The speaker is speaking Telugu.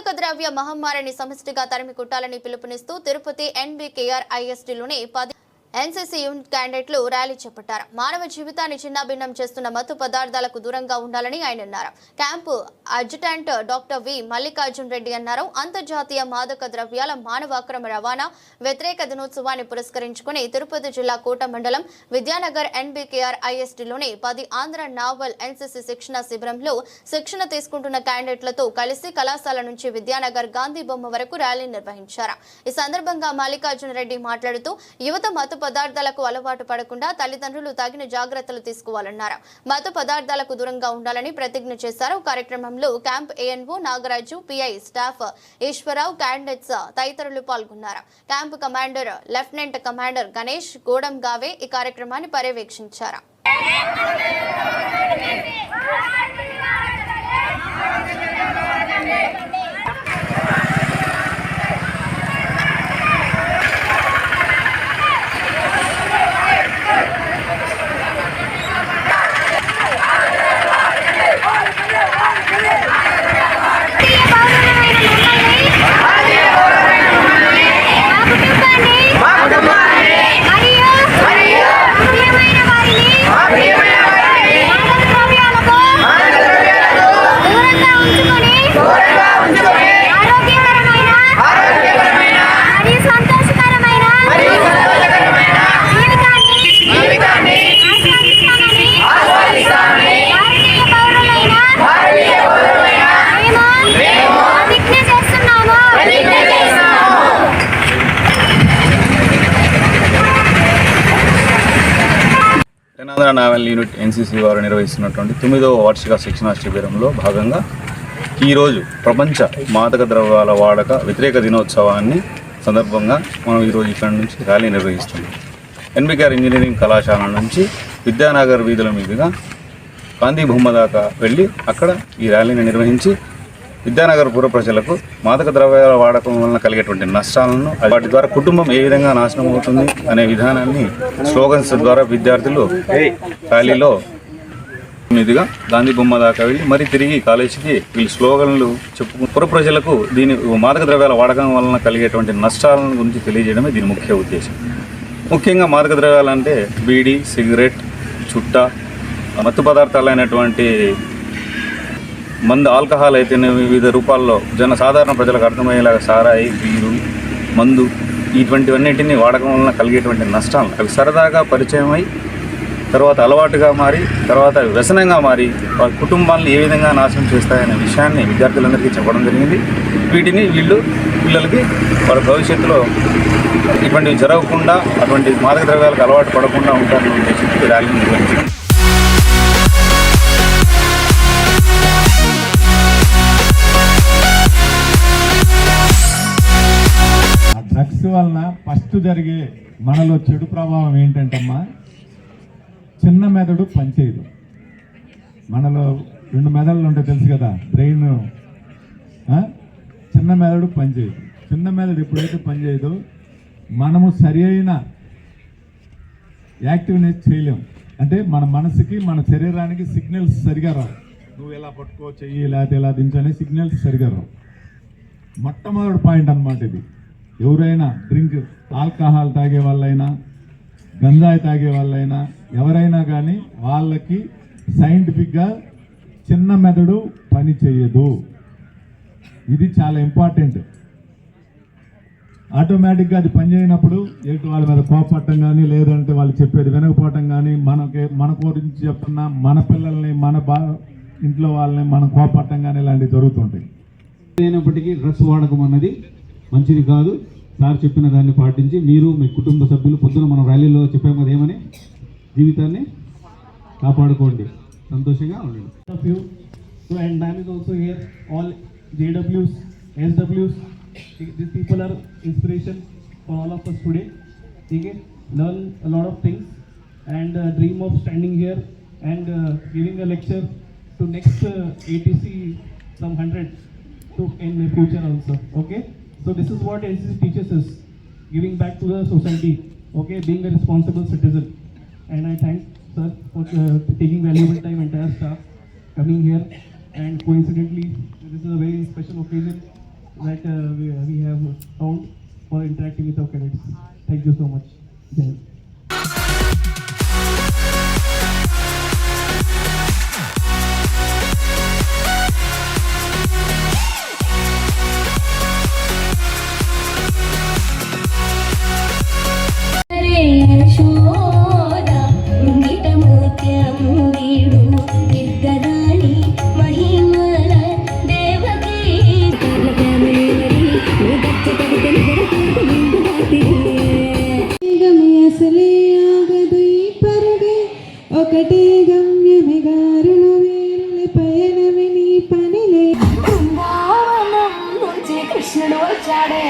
మాదక ద్రవ్య మహమ్మారిని సమిష్టిగా తరిమి కొట్టాలని పిలుపునిస్తూ తిరుపతి ఎన్బీకేఆర్ ఐఎస్టీలోని 10 ఎన్సీసీ యూనిట్ క్యాండిడేట్లు ర్యాలీ చేపట్టారు. మానవ జీవితాన్ని చిన్నాభిన్నం చేస్తున్న మత్తు పదార్థాలకు దూరంగా ఉండాలని ఆయన అన్నారు. Camp adjutant doctor V Mallikarjun Reddy అన్నారు. అంతర్జాతీయ మాదక ద్రవ్యాల మానవ అక్రమ రవాణా వ్యతిరేక దినోత్సవాన్ని పురస్కరించుకుని తిరుపతి జిల్లా కోట మండలం విద్యానగర్ ఎన్బీకేఆర్ ఐఎస్టీలోని 10 ఆంధ్ర నావల్ ఎన్సీసీ శిక్షణ శిబిరంలో శిక్షణ తీసుకుంటున్న క్యాండిడేట్లతో కలిసి కళాశాల నుంచి విద్యానగర్ గాంధీ బొమ్మ వరకు ర్యాలీ నిర్వహించారు. ఈ సందర్భంగా మల్లికార్జున్ రెడ్డి మాట్లాడుతూ యువత మత్తు పదార్థాలకు అలవాటు పడకుండా తల్లిదండ్రులు తగిన జాగ్రత్తలు తీసుకోవాలన్నారు. మత్తు పదార్థాలకు దూరంగా ఉండాలని ప్రతిజ్ఞ చేశారు. కార్యక్రమంలో camp ANO Nagaraju, PI staff Eswararao, candidates తదితరులు పాల్గొన్నారు. Camp commander lieutenant commander Ganesh Godam గావే ఈ కార్యక్రమాన్ని పర్యవేక్షించారు. ఆంధ్ర నావల్ యూనిట్ ఎన్సీసీ వారు నిర్వహిస్తున్నటువంటి 9వ వార్షిక శిక్షణా శిబిరంలో భాగంగా ఈరోజు ప్రపంచ మాదక ద్రవ్యాల వాడక వ్యతిరేక దినోత్సవాన్ని సందర్భంగా మనం ఈరోజు ఇక్కడ నుంచి ర్యాలీ నిర్వహిస్తున్నాం. ఎన్బీకేఆర్ ఇంజనీరింగ్ కళాశాల నుంచి విద్యానగర్ వీధుల మీదుగా గాంధీ బొమ్మ దాకా వెళ్ళి అక్కడ ఈ ర్యాలీని నిర్వహించి విద్యానగర్ పుర ప్రజలకు మాదక ద్రవ్యాల వాడకం వలన కలిగేటువంటి నష్టాలను, వాటి ద్వారా కుటుంబం ఏ విధంగా నాశనం అవుతుంది అనే విధానాన్ని స్లోగన్స్ ద్వారా విద్యార్థులు ర్యాలీలో మీదుగా గాంధీ బొమ్మ దాకా వెళ్ళి మరి తిరిగి కాలేజీకి వీళ్ళు స్లోగన్లు చెప్పు పుర ప్రజలకు దీని మాదక ద్రవ్యాల వాడకం వలన కలిగేటువంటి నష్టాలను గురించి తెలియజేయడమే దీని ముఖ్య ఉద్దేశం. ముఖ్యంగా మాదక ద్రవ్యాలు అంటే బీడీ, సిగరెట్, చుట్ట, మత్తు పదార్థాలైనటువంటి మందు, ఆల్కహాల్ అయితేనే వివిధ రూపాల్లో సాధారణ ప్రజలకు అర్థమయ్యేలాగా సారాయి, బీరు, మందు ఇటువంటివన్నింటినీ వాడకం వలన కలిగేటువంటి నష్టాలు అవి సరదాగా పరిచయం అయి తర్వాత అలవాటుగా మారి తర్వాత వ్యసనంగా మారి వారి కుటుంబాలను ఏ విధంగా నాశనం చేస్తాయనే విషయాన్ని విద్యార్థులందరికీ చెప్పడం జరిగింది. వీటిని పిల్లలకి వారి భవిష్యత్తులో ఇటువంటివి జరగకుండా అటువంటి మాదక ద్రవ్యాలకు అలవాటు పడకుండా ఉంటారని ఉద్దేశించి ర్యాలీ నిర్వహించారు. డ్రగ్స్ వలన ఫస్ట్ జరిగే మనలో చెడు ప్రభావం ఏంటంటమ్మా, చిన్న మెదడు పనిచేయదు. మనలో 2 మెదడులు ఉంటాయి తెలుసు కదా, బ్రెయిన్, చిన్న మెదడు పనిచేయదు. చిన్న మెదడు ఎప్పుడైతే పనిచేయదో మనము సరి అయిన యాక్టివ్నెస్ చేయలేము. అంటే మన మనసుకి, మన శరీరానికి సిగ్నల్స్ సరిగా రావు. నువ్వు ఎలా పట్టుకో, చెయ్యి లేకపోతే ఎలా దించనే సిగ్నల్స్ సరిగా రావు. మొట్టమొదటి పాయింట్ అన్నమాట ఇది. ఎవరైనా డ్రింక్, ఆల్కహాల్ తాగే వాళ్ళైనా, గంజాయి తాగే వాళ్ళైనా, ఎవరైనా కానీ వాళ్ళకి సైంటిఫిక్గా చిన్న మెదడు పని చేయదు. ఇది చాలా ఇంపార్టెంట్. ఆటోమేటిక్గా అది పనిచేయనప్పుడు ఎటు వాళ్ళ మీద కోపడటం కానీ, లేదంటే వాళ్ళు చెప్పేది వినకపోవటం కానీ, మన గురించి చెప్తున్నా మన పిల్లల్ని, ఇంట్లో వాళ్ళని మనం కోపడటం కానీ ఇలాంటివి జరుగుతుంటాయి. అయినప్పటికీ డ్రగ్స్ వాడకం అన్నది మంచిది కాదు. సార్ చెప్పిన దాన్ని పాటించి మీరు మీ కుటుంబ సభ్యులు, పొద్దున మనం ర్యాలీలో చెప్పాము కదా ఏమని, జీవితాన్ని కాపాడుకోండి, సంతోషంగా ఉండండి. And ma'am is also here. All JWs, SWs, these people are inspiration for all of us today. Okay, learn a lot of things and dream of standing here and giving a lecture to next ATC some 100 to in the future also. Okay, so this is what ATC teaches us, giving back to the society. Okay, being a responsible citizen. And I thank sir for taking valuable time, entire staff coming here. And coincidentally, this is a very special occasion that we have found for interacting with our cadets. Thank you so much. Jai Hind. ఒకటే గమ్యమే గారులు వీరుల పయనమే నీ పనిలే. బృందావనం నుంచి కృష్ణుడు వచ్చాడే.